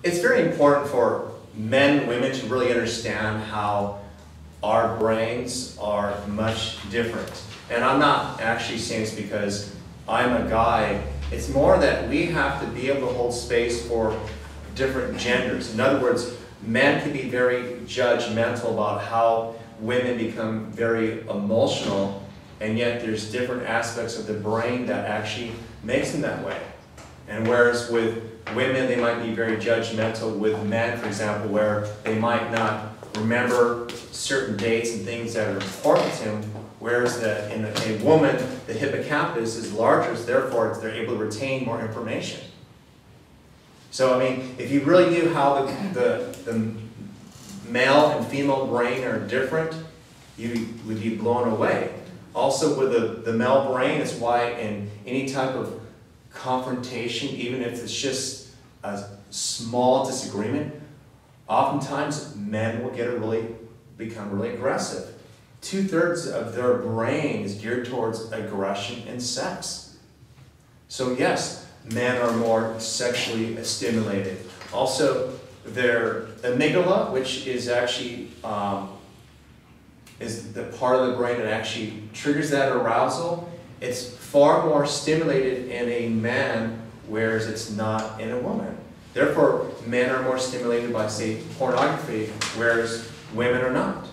it's very important for men and women to really understand how our brains are much different. And I'm not actually saying this because I'm a guy. It's more that we have to be able to hold space for different genders. In other words, men can be very judgmental about how women become very emotional, and yet there's different aspects of the brain that actually makes them that way. And whereas with women, they might be very judgmental with men, for example, where they might not remember certain dates and things that are important to them, whereas in a woman, the hippocampus is larger, so therefore they're able to retain more information. So, I mean, if you really knew how the male and female brain are different, you would be blown away. Also, with the male brain, it's why in any type of confrontation, even if it's just a small disagreement, oftentimes men will become really aggressive. 2/3 of their brain is geared towards aggression and sex. So yes, men are more sexually stimulated. Also, their amygdala, which is actually is the part of the brain that actually triggers that arousal, it's far more stimulated in a man, whereas it's not in a woman. Therefore, men are more stimulated by, say, pornography, whereas women are not.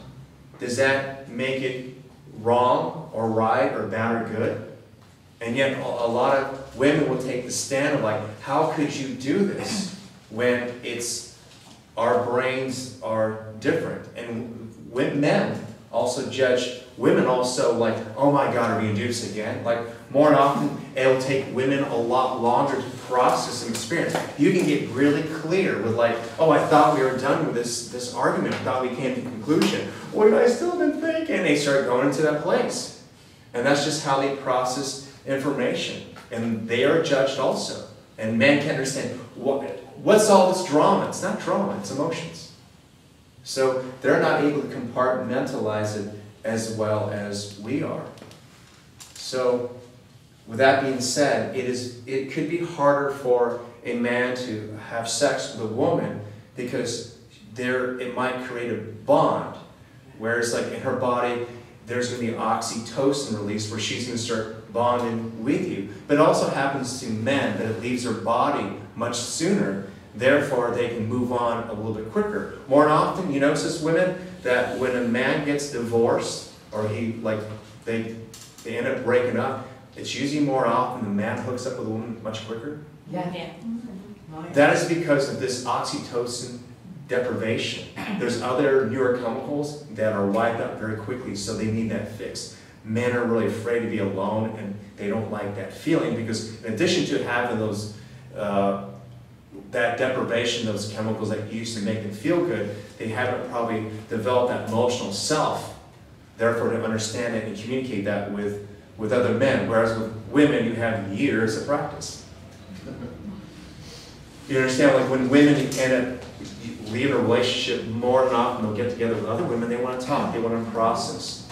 Does that make it wrong or right or bad or good? And yet a lot of women will take the stand of like, how could you do this when our brains are different? And men also judge women also like, oh my God, are we going to do this again? Like, more often, it'll take women a lot longer to process and experience. You can get really clear with like, oh, I thought we were done with this argument. I thought we came to a conclusion. What have I still been thinking? And they start going into that place. And that's just how they process information. And they are judged also. And men can understand, what's all this drama? It's not drama, it's emotions. So they're not able to compartmentalize it as well as we are. So with that being said, it could be harder for a man to have sex with a woman because it might create a bond. Whereas like in her body, there's going to be oxytocin release where she's going to start bonding with you. But it also happens to men that it leaves their body much sooner. Therefore, they can move on a little bit quicker. More often, you notice as women that when a man gets divorced or they end up breaking up, it's usually more often the man hooks up with a woman much quicker. Yeah. That is because of this oxytocin deprivation. There's other neurochemicals that are wiped out very quickly, so they need that fix. Men are really afraid to be alone, and they don't like that feeling because in addition to having those that deprivation, those chemicals that used to make them feel good, they haven't probably developed that emotional self, therefore to understand it and communicate that with other men, whereas with women you have years of practice. You understand, like when women end up leaving a relationship, more than often they'll get together with other women, they want to talk, they want to process.